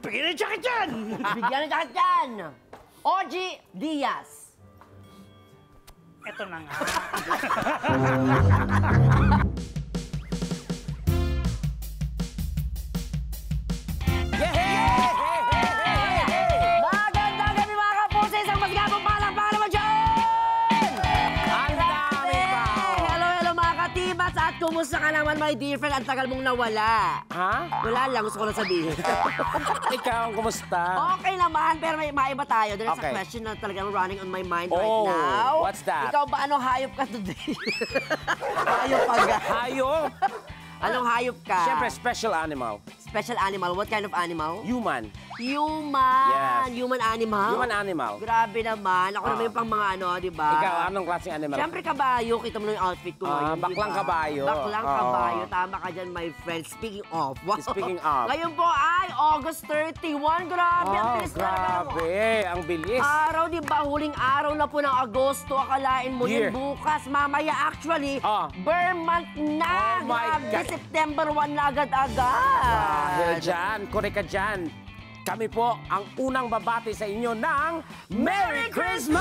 Bigyan ng jacket dyan! Bigyan ng jacket dyan! Ogie Diaz. Ito na nga. Magandang gabi mga kapuso! Isang masigabong palakpakan naman dyan! Ang dami pa! Hello mga katibats! At kumusta ka naman my dear friend? Ang tagal mong nawala. Ha? Wala lang, gusto ko lang sabihin. Ikaw, kumusta? Okay naman, pero may maiba tayo. There is a Okay. question na talagang running on my mind Oh, right now. what's that? Ikaw ba, anong hayop ka today? Hayop ka. Hayop? Anong hayop ka? Siyempre, special animal. Special animal. What kind of animal? Human. Human. Yes. Human animal? Human animal. Grabe naman. Ako naman yung pang mga ano, di ba? Ikaw, anong klaseng animal? Siyempre kabayo. Kita mo na yung outfit ko ngayon, di baklang ba? kabayo. Baklang Oo. kabayo. Tama ka dyan, my friend. Speaking of. Wow. Speaking of. Ngayon po ay August 31. Grabe. Ang bilis talaga ng grabe. Ang bilis. araw, di ba? Huling araw na po ng Agosto. Akalain mo Year. yun bukas. Mamaya actually, Burr month na. Oh my Grabe, God. September 1 na agad-agad. Dahil dyan, korek ka dyan. Kami po ang unang babati sa inyo ng Merry Christmas!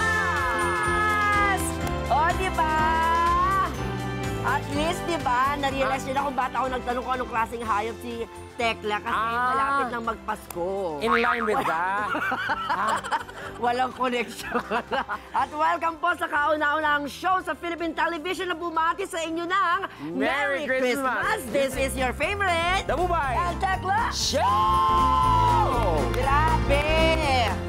O, di ba? At least, di ba, na-realize nila kung ba't ako nagtanong kung anong klaseng hayop si Tekla kasi malapit ng magpasko. In line with that. Walang connection. At welcome po sa kauna-unang show sa Philippine Television na bumati sa inyo ng Merry Christmas! This is your favorite, The Bubay El Tekla Show! Grabe!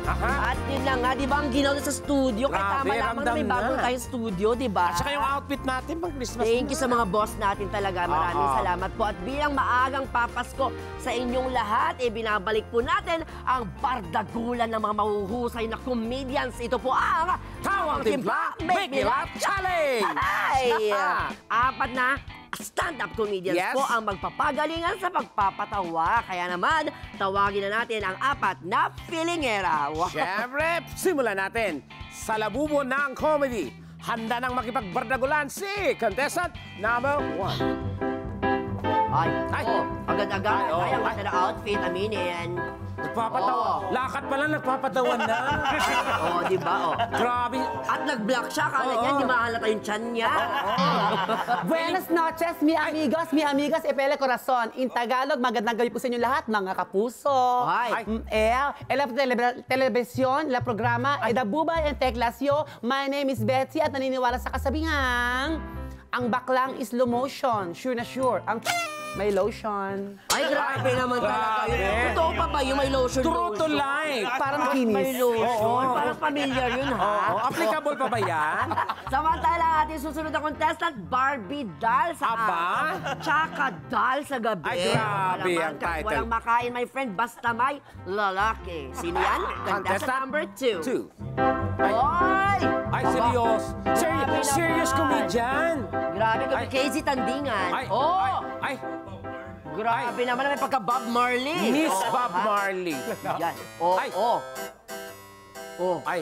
Aha. At yun na nga, di ba ang ginawa sa studio? Kaya Grabe, tama lamang na ramdam may bagong na. tayong studio, di ba? At saka yung outfit natin pang Christmas. Thank you sa mga boss natin talaga. Maraming Oo. salamat po. At bilang maagang papasko sa inyong lahat, binabalik po natin ang bardagulan ng mga mahuhusay na comedians. Ito po ang Tawang Timpla, Make Me Laugh Challenge! Ay! Apat na stand-up comedians Yes. po ang magpapagalingan sa pagpapatawa. Kaya naman, tawagin na natin ang apat na filingera. Wow. Siyempre, simulan natin sa labubo ng comedy. Handa nang makipagbardagulan si contestant number 1. Ay, Ay. agad-agad. Ay, oh. Ay, ang ganda ng outfit, aminin. Nagpapatawa. Oo. Lakad pa lang, nagpapatawan na. Oh, di ba? Oh. Grabe. At nag-block siya, kala niya, di mahalata yung tiyan niya. Buenas noches, mi amigas, epele corazon. In Tagalog, magandang gabi po sa inyo lahat, mga kapuso. Ay. La telebisyon, la programa, The Bubay and Teclasyo. My name is Betsy at naniniwala sa kasabihang, ang baklang is slow motion, sure na sure. Ang may lotion. Ay, grabe naman talaga yun. Grabe. Totoo pa ba yung may lotion? True to life. Parang May kinis. lotion? Parang familiar yun, ha? Oo, applicable pa ba yan? Samantala, ating susunod na contestant, Barbie Dal sa Aba? araw, tsaka Dal sa gabi. Ay, grabe ang title. Walang makain, my friend, basta may lalaki. Sino yan? Contestant number 2. 2. Ay! Ay, serious. Grabe Serious naman. comedian. Grabe ka, Ay. Casey Tandingan. Ay, Oh! ay, Grabe naman, may pagka Bob Marley. Miss Oh, Bob ha? Marley. Yan. Oh, Ay. oh. Oh. Ay,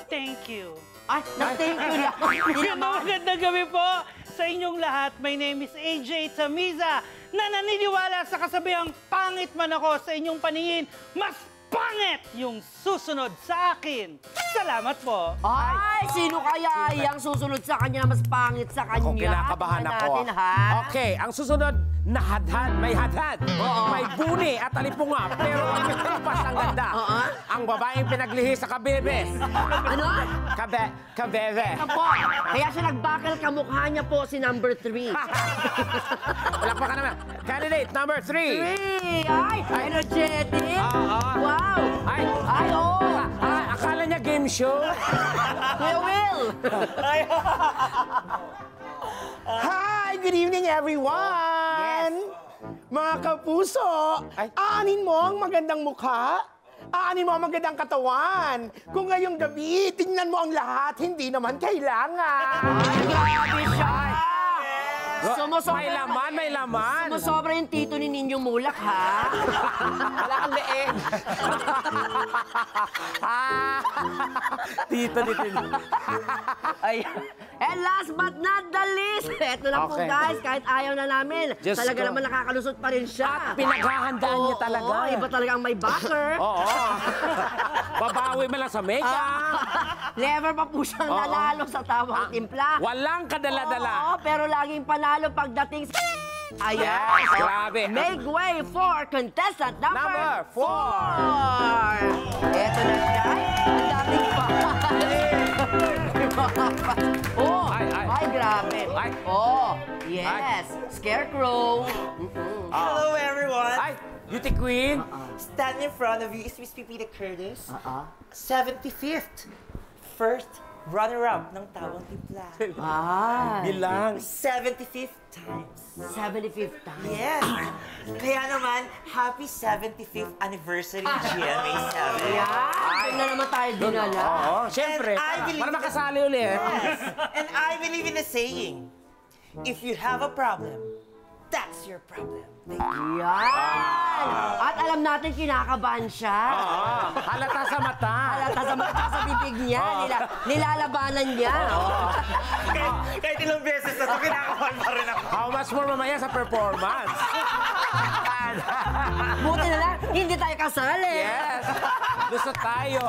Thank you. Ay, na-thank you lang. Hindi naman. Magandang gabi po sa inyong lahat. My name is AJ Tamiza na naniniwala sa kasabihang pangit man ako sa inyong paningin, mas pangit yung susunod sa akin. Salamat po. Ay, sino kaya yung susunod sa kanya na mas pangit sa kanya? kung kinakabahan Tingnan ako. natin, ha? Okay, ang susunod na hadhad, may hadhad. May buni at alipunga, pero ang tripas ang ganda. Ang babaeng pinaglihi sa kabebes. Ano? Kabebe. Ano po? Kaya siya nagbakal kamukha niya po si number 3. Palakpakan naman. Candidate number 3. Ay, energetic. Wow. Ay, Ay, oh. akala niya game show. Kuya Will. Hi! Good evening, everyone! Mga kapuso, aanin mo ang magandang mukha? Aanin mo ang magandang katawan? Kung ngayong gabi, tingnan mo ang lahat, hindi naman kailangan. Ay, grabe siya. Sumusobra. May laman, may laman. Sumusobra yung tito ni Ninyong Mulak, ha? Wala kang leeg. Tito. Ay, And last but not the least, eto na po Okay. guys, kahit ayaw na namin, Diyos talaga ko. naman nakakalusot pa rin siya. At pinaghahandaan niya talaga. Oo, iba talaga ang may backer. Oo. Babawi mo lang sa makeup. Never pa po siyang Oo. nanalo sa tamang timpla. Walang kadala-dala. Oo, pero laging panalo pagdating sa... Ayan. Yes, grabe. Make way for contestant number Number 4. Eto na siya. Ang daming Oh, Ay. grabe. Ay. Oh, yes. Scarecrow. Hello, everyone. Ay, beauty queen. Standing in front of you is Miss Pipita Curtis, Uh-uh. 75th first runner-up ng Tawang Timpla. Ah, Bilang. 75th times. 75th time. Yes. Kaya naman, happy 75th anniversary GMA7. Yan. Doon na naman tayo dinala. Oo, syempre. And I believe Para that- makasali ulit. Yes. And I believe in the saying, if you have a problem, that's your problem. Yan. At alam natin kinakabahan siya. Halata sa mata. Halata sa mata sa bibig niya. Nilalabanan niya. Kahit ilang beses na ito, kinakabahan pa rin ako. How much more mamaya sa performance? Buti na lang, hindi tayo kasali. Yes. Gusto tayo.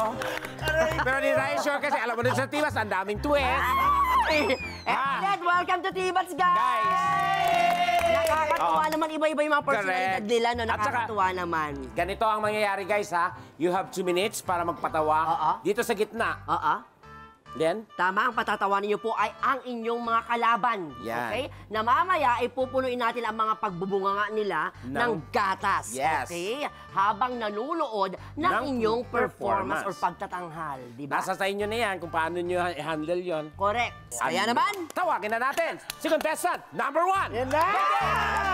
Pero di tayo sure kasi alam mo din sa Tibas, ang daming twist. And welcome to Tibats, guys! Nakakatuwa naman, iba-iba yung mga personalidad Correct. nila, no? At saka- Nakakatuwa naman. Ganito ang mangyayari guys ha. You have 2 minutes para magpatawa. Oo. Dito sa gitna. Oo. Then, Tama, ang patatawanin niyo po ay ang inyong mga kalaban. Yan. Okay? Na mamaya ay pupunuin natin ang mga pagbubunga nila ng gatas. Yes. Okay? Habang nanunood ng Ng inyong performance performance. or pagtatanghal. Di ba? nasa sa inyo na yan kung paano nyo i-handle yon. Correct. Kaya naman, Tawagin na natin si contestant number 1. Yan na!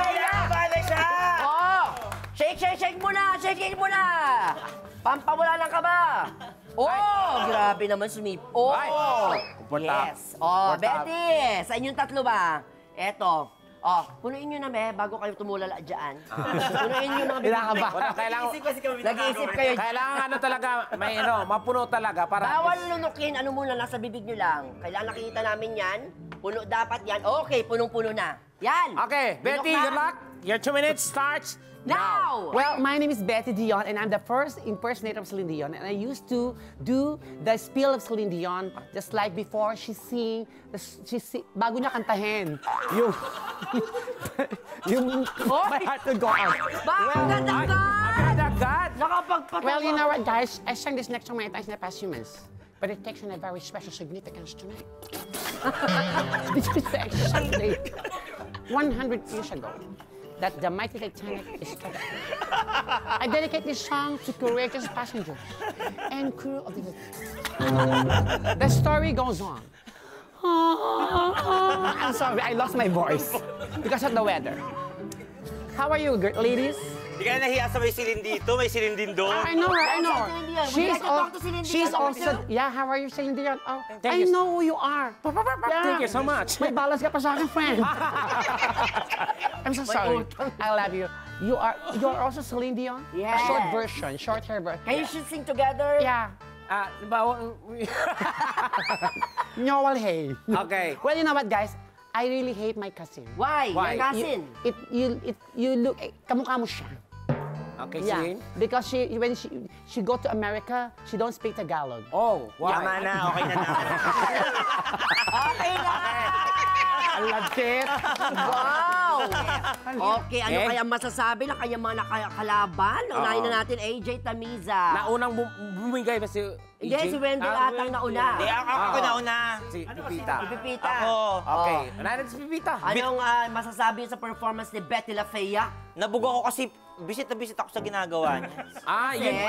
Kinakabahan na siya! oh! Shake muna! Shake muna! Pampawala lang ka ba? Oh! Grabe naman sumip. Oh! Ay! Pupunta. Yes. Oh, Pupunta. Betty, sa inyong tatlo ba? Eto. Oh, punuin nyo na, bago kayo tumulala dyan. Punuin nyo mga Kinakaba. Wala, kailangan, Isip kasi kami Nag-iisip kayo. kailangan ano talaga, may mapuno talaga para... Bawal lunukin, ano muna, nasa bibig nyo lang. Kailangan nakita namin yan. Puno dapat yan. Okay, punong-puno na. Yan. Okay, Betty, Lunok na. good luck. Your 2 minutes starts Now! Well, my name is Betty Dion, and I'm the first impersonator of Celine Dion. And I used to do the spiel of Celine Dion, just like before she bago niya kantahin, yung My Heart Will Go On. Bakit Agad-agad. Nakapagpatawa. Well, you know what, guys? I sang this next song many times in the past few months. But it takes on a very special significance tonight. This is the exact date, 100 years ago, that the mighty Titanic is struck. I dedicate this song to courageous passengers and crew of the... The story goes on. I'm sorry, I lost my voice because of the weather. How are you, ladies? Hindi ka nahiya sa may silin dito, may silin din doon. I know her, I know her. Celine Dion. Would you She's, like to talk to Celine Dion? she's also, yeah, how are you, Celine Dion? Oh, Thank I you. know who you are. Thank you so much. May balance ka pa sa akin, friend. I'm so sorry. I love you. You're also Celine Dion? Yes. A short version, short hair version. Can you should sing together? Yeah. Nyawal hey. Okay. Well, you know what, guys? I really hate my cousin. Why? Why? Your cousin. You look, kamukha mo siya. Okay, Yeah, Celine. because when she go to America, she don't speak Tagalog. Oh, why? Tama na, okay na na. Okay na! Ang lagkit. Wow! Okay, ano Eh? kaya masasabi ng kanyang mga nakakalaban? Unahin na natin, AJ Tamiza. Naunang bumigay ba si Hindi, EJ? si Wendell atang nauna. Hindi, ako nauna. Si Pipita. Pipita. Ako. Okay, unahin si Pipita. Anong masasabi sa performance ni Betty La Fea? Nabugo ako kasi bisit na bisit ako sa ginagawa niya.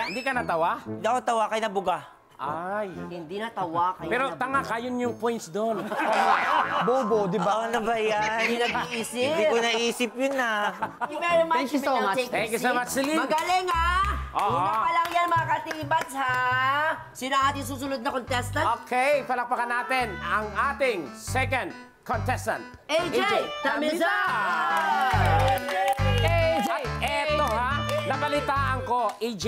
Hindi ka natawa? Hindi ako tawa kay nabuga. Ay. Hindi natawa kayo. Pero tanga ka, yun yung points doon. Bobo, di ba? Ano ba yan? Hindi nag-iisip. Hindi ko naisip yun na. Thank you very much. Thank you so may now much. take a Thank you so seat. much, Celine. Magaling, ha? Oo. Una pa lang yan, mga katibats, ha? Sino ang ating susunod na contestant? Okay, palakpakan natin ang ating second contestant. AJ Tamiza! Ay, eto ha. Nabalitaan ko, AJ,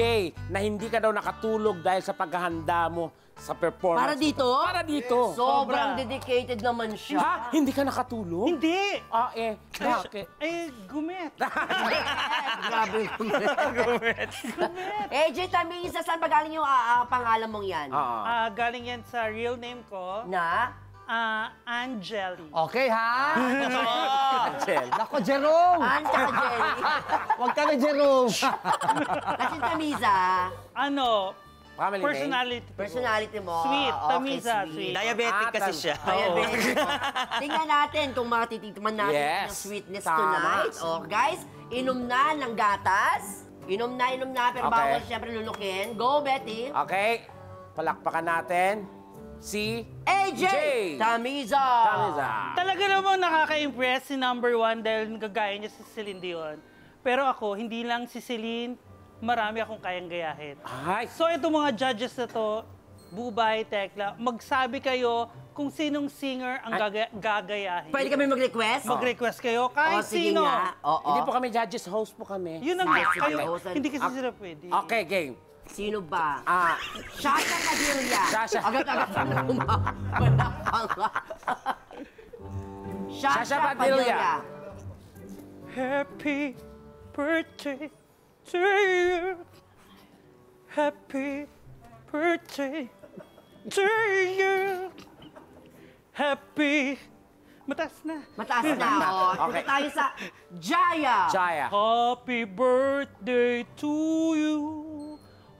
na hindi ka daw nakatulog dahil sa paghahanda mo sa performance. Para dito? Para dito. Sobrang Sobra. dedicated naman siya. Ha? Hindi ka nakatulog? Hindi! Ah, bakit? Gumit. Grabe naman. AJ Tamisa, saan ba galing yung pangalan mong yan? Oo. Galing yan sa real name ko, Na? Angeli. Okay, ha? Angel. Nako, Jerome! Ann tsaka Jerry. Huwag kami, Jerome! Kasi Tamisa, Family name? personality mo. Sweet, okay, Tamisa, sweet. Diabetic kasi siya. Diabetic. Tingnan natin kung matitikman natin Yes. yung sweetness Tama. tonight. Oh, guys, inom na ng gatas. Inom na, pero Okay. bawal siyempre lulukin. Go, Betty. Okay. Palakpakan natin si AJ Tamiza. Tamiza. Talaga namang nakaka-impress si number 1 dahil nagagaya niya si Celine Dion. Pero ako, hindi lang si Celine, marami akong kayang gayahin. Ay. So itong mga judges na to, Bubay, Tekla, magsabi kayo kung sinong singer ang gagayahin. Pwede kami mag-request? Mag-request kayo kahit sige sino. nga. Oo. Hindi po kami judges, host po kami. Yun ang Sige, kayo. sige. Hindi kasi sila pwede. Okay, game. Sino ba? Shasha Shasha Padilla. Shasha. Agad-agad na Shasha Padilla. Happy birthday to you. Happy birthday to you. Happy... Mataas na. Mataas na. Oh. Punta Okay. tayo sa Jaya. Jaya. Happy birthday to you.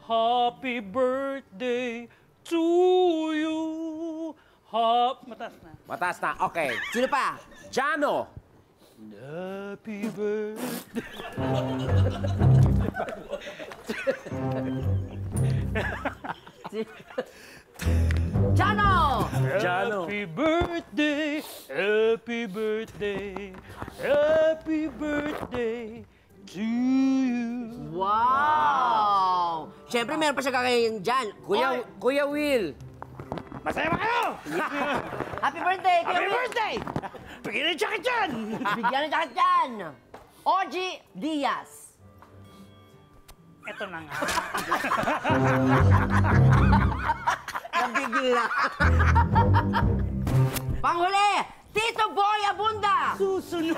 Happy birthday to you. Mataas na. Mataas na. Okay. Sino pa? Jano. Happy birthday. Jano! Jano. Happy birthday. Happy birthday. Happy birthday to you. Wow! Siyempre, meron pa siya kakayain dyan. Oy, Kuya Will. Masaya ba kayo? Happy birthday! Kuya Happy Will. birthday! Bigyan ng jacket dyan! Bigyan ng jacket dyan! OG Diaz. Ito na nga. Nabigla. Panghuli! Tito Boy Abunda! Susunod.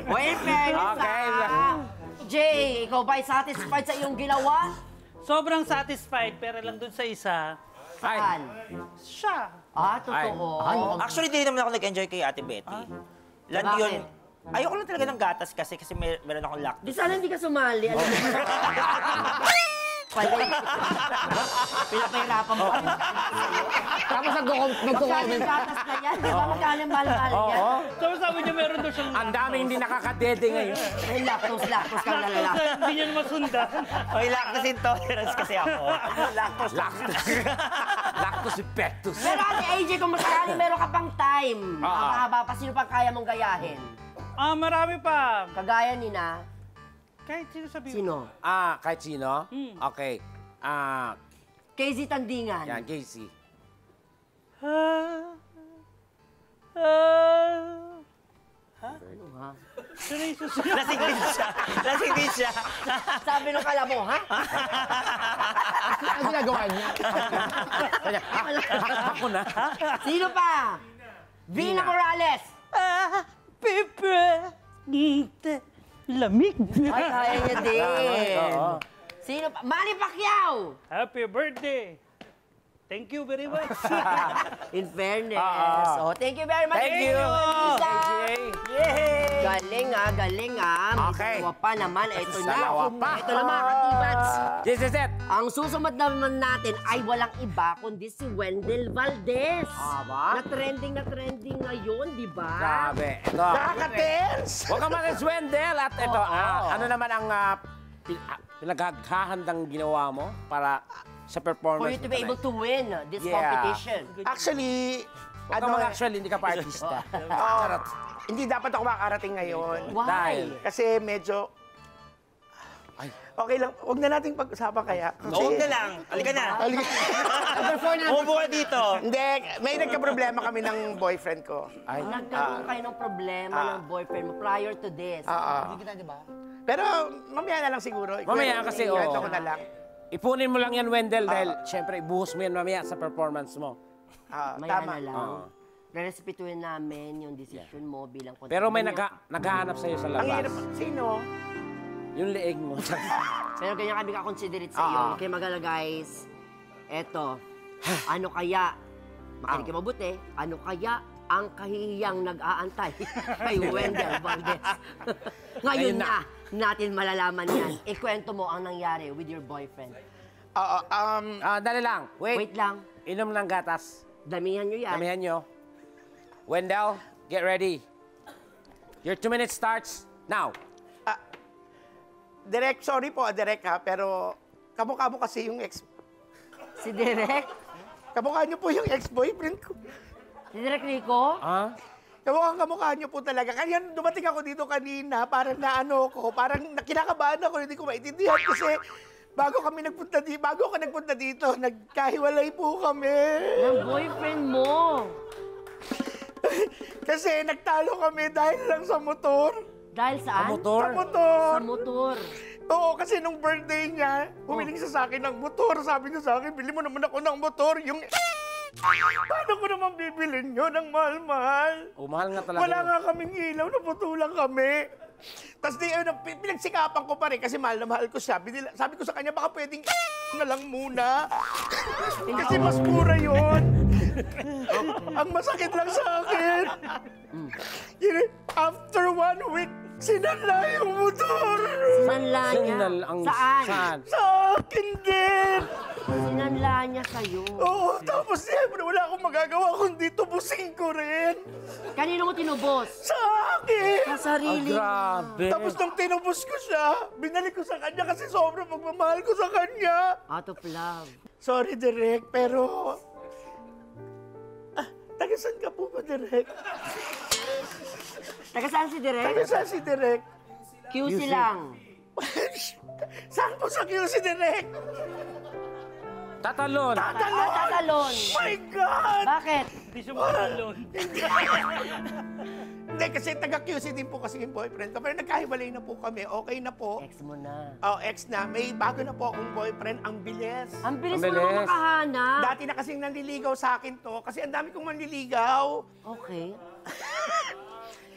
Well, fairness Okay. Jay, ikaw ba'y satisfied sa iyong ginawa? Sobrang satisfied, pero lang dun sa isa, Saan? siya. Totoo. Actually, hindi naman ako nag-enjoy kay Ate Betty. Lang Bakit? yun. Ayoko lang talaga ng gatas kasi meron akong lactose. Di sana hindi ka sumali. Alam mo pala. Pinapahirapan mo. Tapos Magkano nagko-comment. gatas na yan? Di ba magkano yung mahal-mahal yan? So sabi niya meron daw siyang Ang dami hindi nakakadede ngayon. May lactose kang lalala. Hindi niya na masundan. May lactose intolerance kasi ako. Lactose. Lactose effectus. Pero Ate AJ, kung masakali meron ka pang time, makakahaba pa, sino pang kaya mong gayahin? Marami pa. Kagaya ni na, Kahit sino sabihin. sino? Kahit sino? Okay. KZ Tandingan. Yan, Casey. Ano ha? Sino yung susunod? Lasing din siya. Lasing din siya. Sabi nung kala mo, ha? Ang ginagawa niya. Ako na. Sino pa? Vina Morales. Happy birthday. Lamig. Ay, kaya niya din. Oo. Sino pa? Manny Pacquiao. Happy birthday. Thank you very much. In fairness. Oh, thank you very much. Thank you. Isa. Yay! Galing galing May Okay. dalawa pa naman. Ito na. Dalawa pa. Ito na mga katibats. This is it. Ang susunod naman natin ay walang iba kundi si Wendell Valdez. Ba? Na trending ngayon, di ba? Grabe. Ito. Nakaka-tense! Huwag ka manis, Wendell. At ito, ano naman ang pinaghahandang ginawa mo para sa For performance you to be able to win this Yeah. competition. Actually, Huwag ka mag-actually, hindi ka pa artista. hindi dapat ako makarating ngayon. Why? Dahil? Kasi medyo Okay lang, huwag na nating pag-usapan kaya. Huwag na lang. Halika na. Umupo ka dito. Hindi, may nagka-problema kami ng boyfriend ko. Nagkaroon kayo ng problema ng boyfriend mo prior to this. Hindi kita, di ba? Pero mamaya na lang siguro. Mamaya kasi, oo. Ikwento ko na lang. Ipunin mo lang yan, Wendell, dahil syempre ibuhos mo yan mamaya sa performance mo. Maya Tama. na lang. Rerespetuhin namin yung decision mo bilang Pero may kontrabida. naghahanap sa'yo sa Ang hirap. labas. Sino? Yung leeg mo. Pero ganyan kami kakonsiderate sa iyo. Kaya magala guys, eto, ano kaya, makinig kayo mabuti, ano kaya ang kahihiyang nag-aantay kay Wendell Valdez? Ngayon na natin malalaman yan. Ikwento mo ang nangyari with your boyfriend. Dali lang. Wait lang, Inom ng gatas. damihan nyo yan. Damihan nyo. Wendell, get ready. Your 2 minutes starts now. Direk, sorry po, Direk ha, pero kamukha mo kasi yung Si Direk? kamukha niyo po yung ex-boyfriend ko. Si Direk Rico? Kamukha niyo po talaga. Kaya dumating ako dito kanina, parang naano ko, parang kinakabahan ako, hindi ko maintindihan kasi bago ako nagpunta dito, nagkahiwalay po kami. Ng boyfriend mo. Kasi nagtalo kami dahil lang sa motor. Dahil saan? Motor? Sa motor. Sa motor. Oo, kasi nung birthday niya, humiling siya sa akin ng motor. Sabi niya sa akin, bili mo naman ako ng motor. Yung... Paano ko naman bibilin yun ng mahal-mahal? Mahal nga talaga. Wala nga kaming ilaw, naputulang kami. Tapos pinagsikapan ko pa rin kasi mahal na mahal ko siya. Sabi ko sa kanya, baka pwedeng na lang muna. Kasi mas mura yun. Ang masakit lang sa akin. After 1 week, sinala yung motor. Sinanla niya? Saan? Sa akin din. Sinanla niya sa'yo. Oo, tapos siyempre wala akong magagawa kundi tubusin ko rin. Kanino mo tinubos? Sa akin. Sa sarili. Grabe. Tapos nung tinubos ko siya, binalik ko sa kanya kasi sobrang pagmamahal ko sa kanya. Out of love. Sorry, Direk, pero... Taga-saan ka po ba, Direk? Taga saan si Direk? Taga-saan si Direk? QC lang. Saan po sa QC, Direk? Tatalon. Tatalon. My God! Bakit? Hindi siya makalon. Hindi, kasi taga-QC din po kasi yung boyfriend ko. Pero nagkahiwalay na po kami. Okay na po. Ex mo na. Oh, ex na. May bago na po akong boyfriend. Ang bilis. Ang bilis Ang mo naman bilis. makahanap. Dati na kasing nanliligaw sa akin to. Kasi ang dami kong manliligaw. Okay.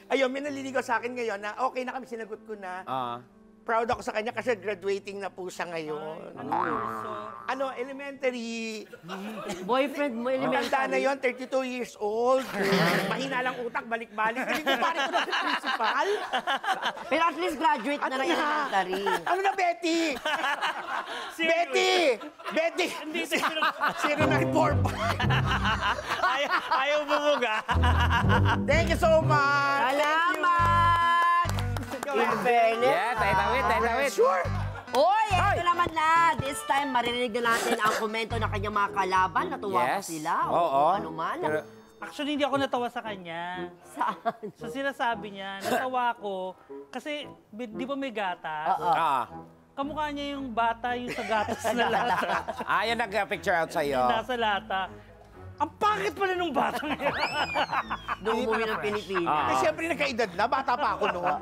Ayun, may nanliligaw sa akin ngayon na okay na kami, sinagot ko na. Proud ako sa kanya kasi graduating na po siya ngayon. Ano, elementary. Boyfriend mo, Matanda na elementary. yon, 32 years old. Mahina lang utak, balik-balik. Hindi ko pare ko na si principal. Pero at least graduate na ng elementary. Ano na, Betty? Betty! Betty! Hindi siya 0945. Ayaw bumuga. Thank you so much. Salamat! In fairness. Yeah, tayo-tawid. Sure. Oy, ito naman na. This time, maririnig na natin ang komento ng kanyang mga kalaban. Natuwa pa Yes. sila. Oo. Ano man. Pero- Actually, hindi ako natawa sa kanya. Saan? So sinasabi niya, natawa ko, kasi di ba may gatas? Kamukha niya yung bata yung sa gatas na lata. Yan nag-picture out sa'yo. Nasa lata. Ang pangit pala nung batang yun. Nung umuwi ng Pilipinas. Eh, siyempre nagkaedad na, bata pa ako noon.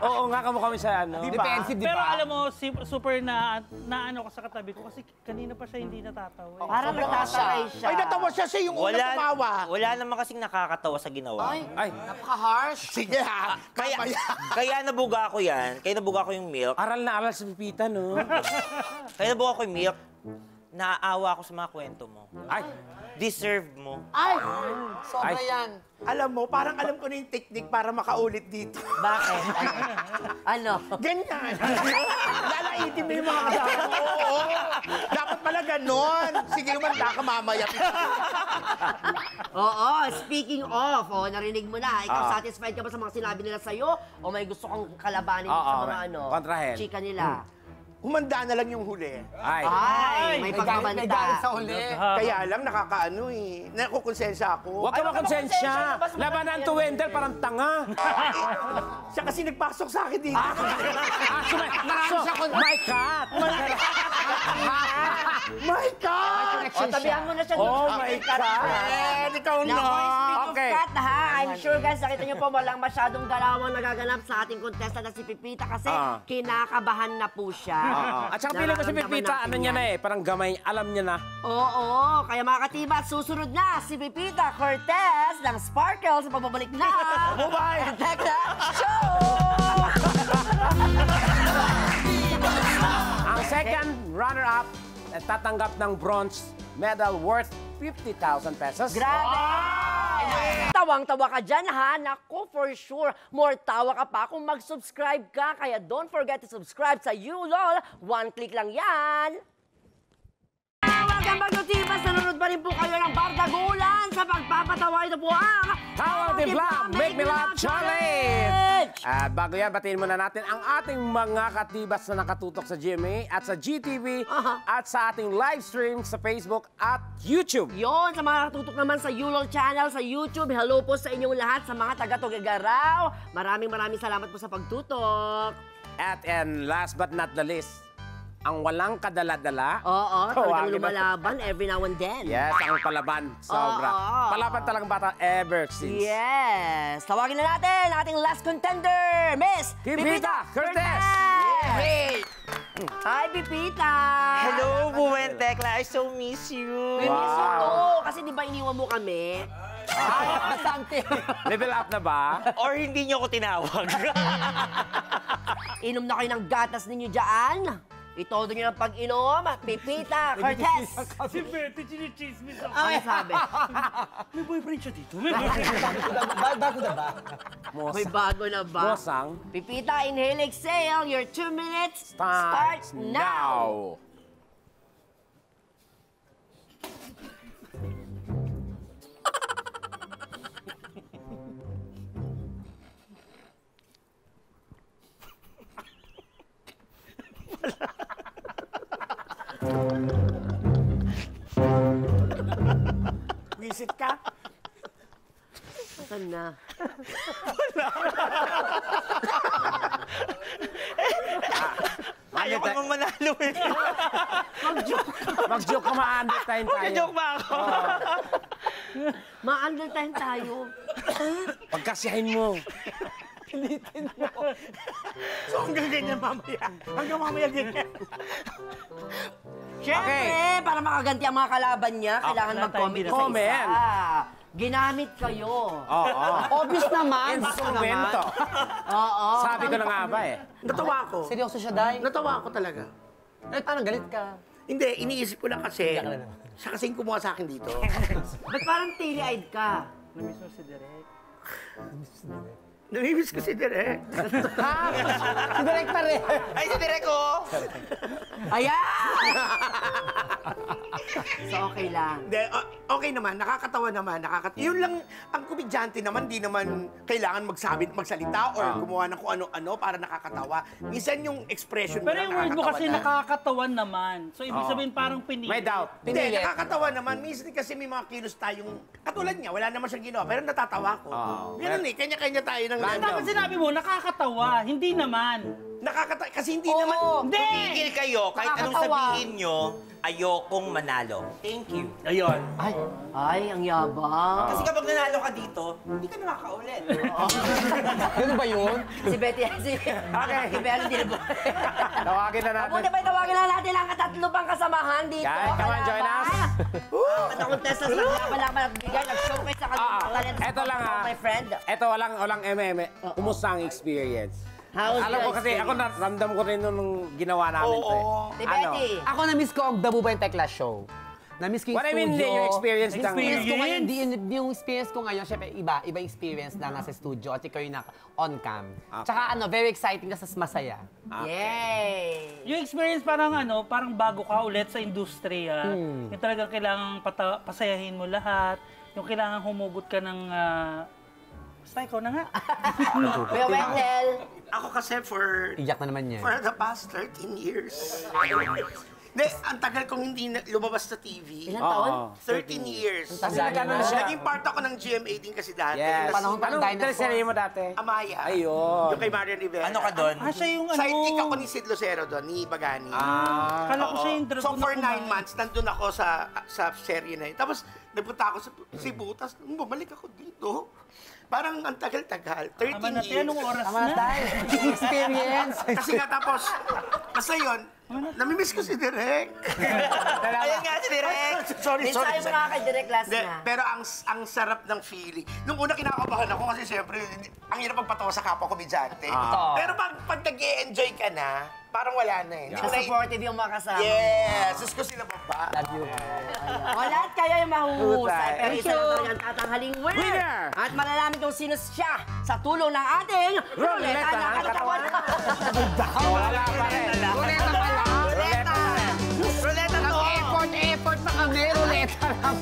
Oo nga, kamukha kami sa ano. Defensive, Pero alam mo, super na ano ko sa katabi ko kasi kanina pa siya hindi natatawa. Eh. Parang nagtataway siya. Ay, natawa siya yung unang tumawa. Wala naman kasing nakakatawa sa ginawa. Ay, Sige ha. Kaya nabuga ko yan. Kaya nabuga ko yung milk. aral na aral sa Pipita, no? Kaya nabuga ko yung milk. Naaawa ako sa mga kwento mo. Ay, Deserve mo. Ay! sobra yan. Alam mo, parang alam ko na yung technique para makaulit dito. Bakit? Ano? Ganyan. Lalaitin mo yung mga kasama. Oo. Dapat pala ganon. Sige, umanda ka mamaya. Oo, speaking of, narinig mo na. Ikaw, satisfied ka ba sa mga sinabi nila sa'yo? O may gusto kang kalabanin sa mga kontrahen. chika nila? humanda na lang yung huli. Ay. Ay, may May galit pagmamanta. sa uli. Kaya lang, nakakaano eh. Nakukonsensya ako. Huwag ka makonsensya. Labanan to Wendell, parang tanga. Siya kasi nagpasok sa akin dito. My cat. My God! O, tabihan mo na siya. Oh doon. my God. Ikaw na! Naku, speak of Okay. cat, ha? I'm sure, guys, nakita niyo po walang masyadong galawang nagaganap sa ating contestant na si Pipita kasi kinakabahan na po siya. At saka pili ko si Nararamdaman Pipita, natin ano niya yan. na eh, parang gamay, alam niya na. Oo, kaya mga katiba, susunod na si Pipita Cortez ng Sparkle sa pagbabalik na. Bye-bye! Tekla Show! Ang second runner-up ay tatanggap ng bronze medal worth 50,000 pesos. Grabe! Tawang-tawa ka dyan, ha? Naku, for sure. More tawa ka pa kung mag-subscribe ka. Kaya don't forget to subscribe sa YouLol. One click lang yan. Welcome back to Tibas. Nanonood pa rin po kayo ng Bardagulan sa pagpapatawa. Ito po ang Tawa Timpla, Make Me Laugh Challenge! At bago yan, batiin muna natin ang ating mga katibas na nakatutok sa GMA at sa GTV at sa ating live stream sa Facebook at YouTube. Yon, sa mga nakatutok naman sa YouLol channel sa YouTube, hello po sa inyong lahat, sa mga taga-Tugigaraw. Maraming salamat po sa pagtutok. And last but not the least, ang walang kadala-dala. Oo, talagang Tawagin na- lumalaban every now and then. Yes, ang palaban. Sobra. Oo. Palaban talagang bata ever since. Yes! Tawagin na natin ang ating last contender, Miss Pipita Cortez! Hey! Hi, Pipita! Hello, Buwen Tekla. I so miss you. We miss you too. Kasi di ba iniwan mo kami? Level up na ba? Or hindi niyo ako tinawag. Inom na kayo ng gatas ninyo dyan. Itodo nyo ng pag-inom, Pipita Cortez! Si Betty, chinichismis ako. Ano sabi? May boyfriend siya dito. May boyfriend. Bago na ba? May bago na ba? Mosang. Pipita, inhale, exhale. Your 2 minutes start now. Visit ka? Saan na? Ayaw ko mang manalo eh. Mag-joke ka, ma-undertime tayo. Joke ba ako? Ma-under time tayo. Pagkasiyahin mo. So hanggang ganyan mamaya. Hanggang mamaya ganyan. Siyempre, para makaganti ang mga kalaban niya, kailangan mag-comment Comment. isa-isa. Ginamit kayo. Oo. Obvious naman. Baka Instrumento. naman. Oo. Sabi ko na nga ba eh. Natawa ako. Seryoso siya, Day? Natawa ako talaga. Eh, parang galit ka. Hindi, iniisip ko lang kasi, siya kasing kumuha sa akin dito. Ba't parang teary-eyed ka? Namiss mo si Direk. Namimiss ko si Direk. Si Direk pa rin. Ay, si Direk ko! Ayan! So, okay lang. Hindi, okay naman, nakakatawa naman. Yun lang, ang komedyante naman, di naman kailangan magsalita or gumawa ng kung ano-ano para nakakatawa. Minsan yung expression mo Pero lang yung word mo kasi na. nakakatawan naman. So, ibig sabihin parang pinili. May doubt. Hindi, nakakatawa naman. Minsan kasi may mga kilos tayong, katulad niya, wala naman siyang ginawa, pero natatawa ko. Ganun eh, kanya-kanya tayo ng Dapat sinabi mo, nakakatawa. Hindi naman. Nakakatawa, kasi hindi naman. Hindi! Tigil kayo, kahit anong sabihin nyo, ayokong manalo. Thank you. Ayun. Ay, ang yabang. Kasi kapag nanalo ka dito, hindi ka nakakaulit. Ganun ba yun? Si Betty, si Betty, hindi na Tawagin na natin. Mabuti ba tawagin na natin ang katatlo pang kasamahan dito? Guys, come on, join us. Ang contestants na laban at bigay, nag-showcase sa kanilang talent. Eto lang My friend. Eto, walang eme. Kumusta ang experience? How's Alam ko your kasi, ako experience? naramdam ko rin nung ginawa namin to eh. Si Betty. Ako na-miss ko ang The Buba and Tekla Show. Na-miss ko yung What I mean, studio. yung experience lang. Experience ko ngayon, yung experience ko ngayon, syempre iba experience na nasa studio at ikaw yung on-cam. Tsaka very exciting kasi masaya. Yay! Yung experience parang parang bago ka ulit sa industriya. Yung talagang kailangang pasayahin mo lahat. Yung kailangan humugot ka ng Basta ikaw na nga. Kuya Wendell. Ako kasi for Iyak na naman niya. the past 13 years. Hindi, ang tagal kong hindi lumabas sa TV. Ilang taon? 13 years. Kasi nagkano na siya. Naging part ako ng GMA din kasi dati. Yes. Panahon pa ng Anong dinosaur. teleserye mo dati? Amaya. Ayun. Yung kay Marian Rivera. Ano ka doon? Siya yung ano. Sidekick ako ni Sid Lucero doon, ni Bagani. Kala ko siya yung So dragon for na 9 months, nandun ako sa serye na yun. Tapos nagpunta ako sa Cebu, tapos bumalik ako dito. Parang ang tagal-tagal, 13 Tama na tayo, years. anong oras Tama na? na tayo. Experience. Kasi nga tapos, basta yun, namimiss ko si Direk. Ayan nga si Direk. sorry. Mensahe mo nga kay Direk last Hindi, na. pero ang sarap ng feeling. Nung una kinakabahan ako kasi siyempre, ang hirap magpatawa sa kapwa komedyante. Pero pag nag-e-enjoy ka na, parang wala na eh. Hindi ko na- Supportive yung mga kasama. Yes! Sus ko sila baba. O lahat kayo yung mahuhusay. Pero Thank isa lang talagang tatanghaling winner. Winner! At malalaman kung sino siya sa tulong ng ating Ruleta ng Katawan. Wala pa rin. Ruleta pa lang. Ruleta. Ruleta to! Effort pa kami. Ruleta lang.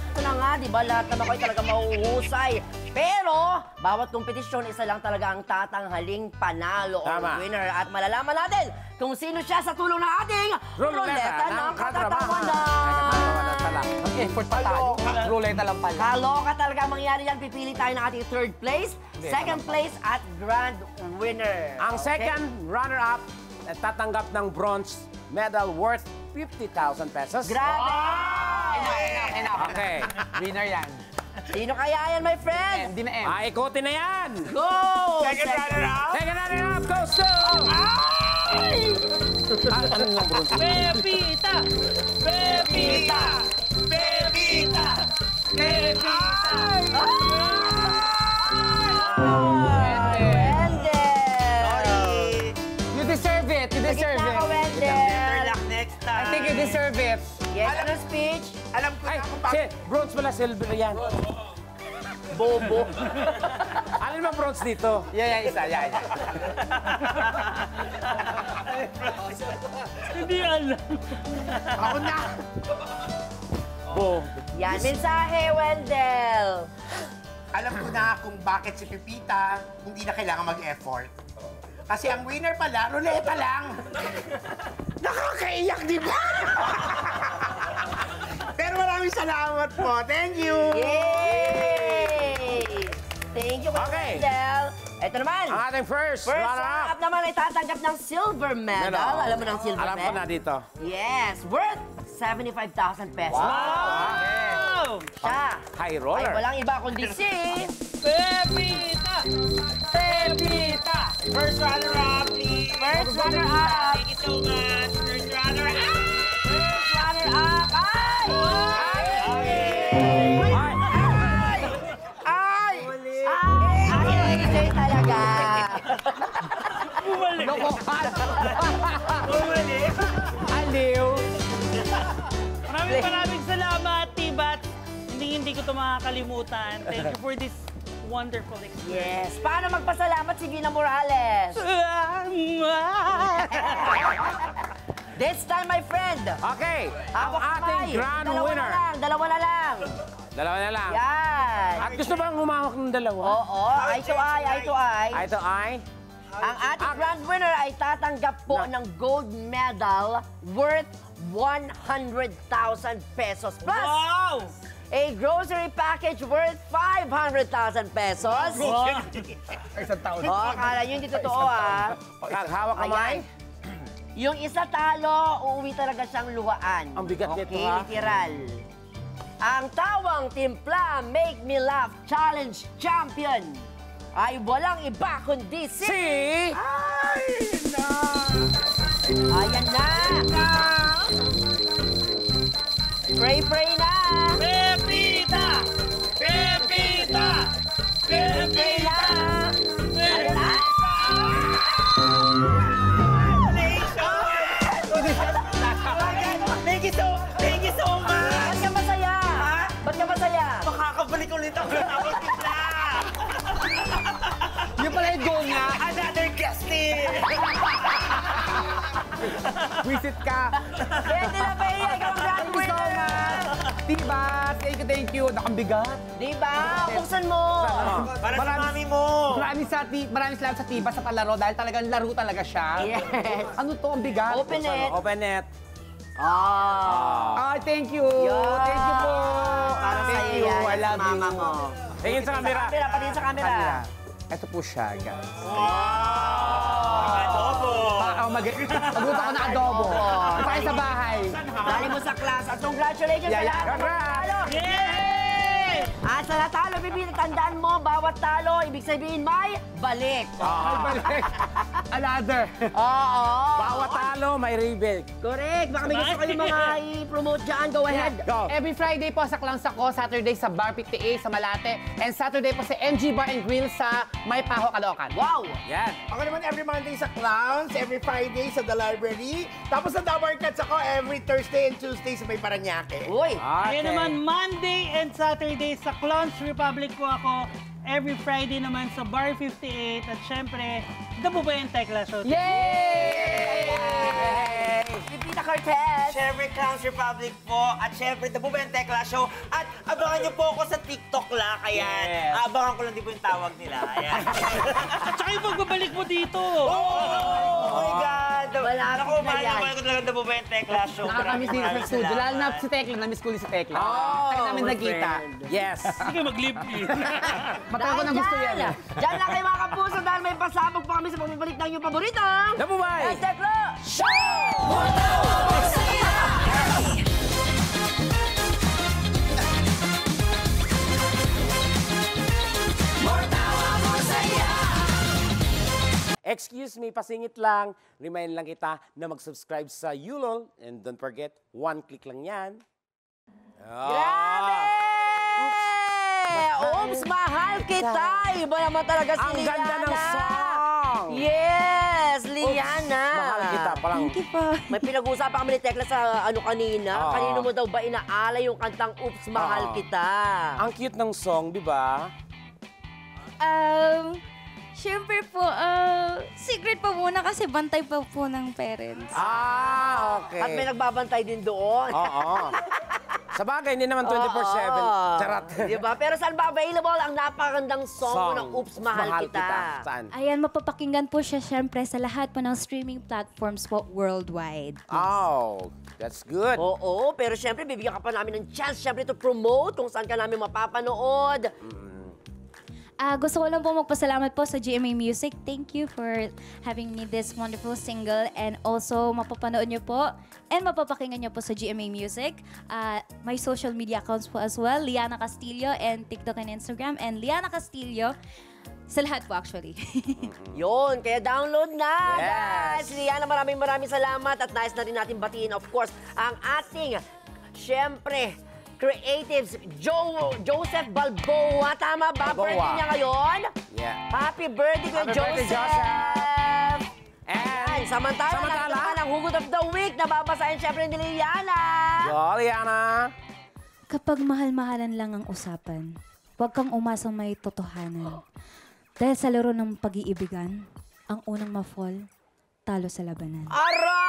Ito na nga, di ba? Lahat naman kayo talaga mahuhusay. Pero, bawat kompetisyon, isa lang talaga ang tatanghaling panalo o Tama. winner. At malalaman natin kung sino siya sa tulong ng ating Ruleta ng Katatawanan. Effort pa tayo. Ruleta lang pala. Kaloka talaga ang mangyari yan. Pipili tayo ng ating third place, second place, at grand winner. Ang second runner-up tatanggap ng bronze medal worth 50,000 pesos. Grabe! Enough. Okay. Winner yan. Sino kaya yan, my friend? Hindi na M. Ikutin na yan. Go! Second runner-up! Second runner-up goes to... Ano yung bronze? Pepita! Pepita! Bebita! Wendell! You deserve it. You deserve Gitna ka, it. Wendell! Better luck next I time. think you deserve it. Yes, ano speech? Alam ko Ay, na kung si, bakit. bronze pala, silver yan. Bobo. Alin ba bronze dito? Yeah, isa. Yeah. Hindi alam. Ako na! Oh. Yan, mensahe, Wendell. Alam ko na kung bakit si Pepita hindi na kailangan mag-effort. Kasi ang winner pala, ruleta lang. Nakakaiyak, di ba? Pero maraming salamat po. Thank you! Yay! Thank you, Okay. Wendell. Ito naman. Ang ating first First runner-up. up naman ay tatanggap ng silver medal. Alam mo ng silver Alam ko medal? na dito. Yes, worth 75,000 pesos. Wow! Siya High ay roller. walang iba kundi si... Pepita! Pepita! First runner-up, please! First runner-up! Thank you so much! First runner-up! First runner-up! Ay! Ay! Ay, AJ talaga! Bumalik! Lokohan. Bumalik! Aliw. Maraming salamat, Tibat. Hindi ko ito makakalimutan. Thank you for this wonderful experience. Yes. Paano magpasalamat si Gina Morales? This time, my friend. Okay. Ang Ako ating kamay. grand Dalawa winner. na lang, dalawa na lang. Dalawa na lang. Yan. At gusto bang humawak ng dalawa? Oo, eye to eye, eye to eye. Ito ay... Ang ating grand winner ay tatanggap po ng gold medal worth 100,000 pesos plus Wow! a grocery package worth 500,000 pesos. Isang taon. Oh, akala nyo hindi totoo ah. Hawak kamay. Ayan. Yung isa talo, uuwi talaga siyang luhaan. Ang bigat okay, nito, ha? literal. Ang tawang timpla Make Me Laugh Challenge Champion ay walang iba kundi si... Ayan na! Pray na! Pepita! Pepita! Pray na! Ayan na! Thank you so much! Ba't ka masaya? Ba't ka masaya? Makakabalik ulit ako ng Tapos Bigla! Yung pala yung goal niya. Another guesting! Visit ka. Betty Labella, ikaw ang grand winner! Tibas, thank you. Nakambigat. Diba? Buksan mo. Para sa mami mo. Maraming salamat sa Tibas sa palaro dahil talagang laro talaga siya. Yes. Ano to, ang bigat? Open it. Open it. Ah, thank you. Yan. Thank you po. Para Thank sa'yo you. yan, I love sa mama you. mo. Tingin sa camera. Pati sa camera. Ito po siya, guys. Adobo. Magluto ako ng adobo. Tayo sa bahay. Dali mo sa class. At congratulations sa lahat ng mga talo. At sa natalo, Pipita, tandaan mo, bawat talo, ibig sabihin may balik. Another. Oo. Bawat talo, may rebate. Correct. Baka may gusto kayo mga i-promote dyan. Go ahead. Go. Every Friday po sa Clowns ako, Saturday sa Bar 58 sa Malate, and Saturday po sa MG Bar and Grill sa May Paho, Caloocan. Wow. Yan. Ako naman every Monday sa Clowns, every Friday sa The Library. Tapos sa Dabar Cats ako every Thursday and Tuesday sa May Paranaque. Uy. Okay. Ngayon naman, Monday and Saturday sa Clowns Republic po ako. Every Friday naman sa Bar 58. At syempre, The Bubay and Tekla Show. Yay! Pipita Cortez. Siyempre, Clowns Republic po. At siyempre, The Bubay and Tekla Show. At abangan niyo po ako sa TikTok la. Kaya abangan ko lang din po yung tawag nila. Ayan. At saka yung pagbabalik mo dito. Oh my God! Malapit Naku, na yan. mahal ko talaga The Bubay and Tekla Show. Nakakamiss dito sa studio. Lalo na si Tekla, namiss ko ulit si Tekla. Kaya namin my nagkita. Yes. Sige, mag-live-in. Matagal ko na gusto yan. Diyan lang kayo mga kapuso dahil may pasabog po kami sa pagbabalik ng inyong paboritong. The Bubay. And Tekla Excuse me, pasingit lang. Remind lang kita na mag-subscribe sa Yulol. And don't forget, 1 click lang yan. Grabe! Oops, mahal kita! Iba naman talaga si Ang Liana. ganda ng song! Yes, Liana. Mahal kita. Parang, May pinag-uusapan kami ni Tekla sa kanina. Oo. Kanino mo daw ba inaala yung kantang Oops, Mahal Oo. Kita? ang cute ng song, di ba? Siyempre po, secret pa muna kasi bantay pa po ng parents. Okay. At may nagbabantay din doon. Oo. Sa bagay, hindi naman 24/7. Oo. Charot. Diba? Pero saan ba available ang napakagandang song mo ng Oops, Mahal Kita? Saan? Ayan, mapapakinggan po siya siyempre sa lahat po ng streaming platforms po worldwide. Oh, that's good. Oo, pero syempre, bibigyan ka pa namin ng chance syempre to promote kung saan ka namin mapapanood. Gusto ko lang po magpasalamat po sa GMA Music. Thank you for having me this wonderful single. And also, mapapanood nyo po and mapapakinggan nyo po sa GMA Music. My social media accounts po as well, Liana Castillo and TikTok and Instagram. And Liana Castillo, sa lahat po actually. Yun, kaya download na, Yes. guys! Liana, maraming salamat at nais na rin natin batiin, of course, ang ating, syempre, creatives, Joseph Balboa. Tama ba? Balboa. Birthday niya ngayon? Yeah. Happy birthday kay Happy birthday, Joseph! And, Samantala, Samantala? natin ang hugot of the week na babasahin syempre ni Liana. go, Liana. Kapag mahal-mahalan lang ang usapan, huwag kang umasang may totohanan. Dahil sa laro ng pag-iibigan, ang unang ma-fall, talo sa labanan. Aray!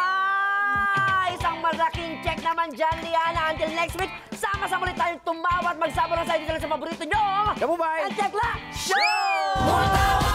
Isang malaking check naman dyan, Liana. Until next week, sama-sama ulit tayong tumawa at magsama lang sa dito lang sa paborito nyo. The Bubay. Ang Tekla Show!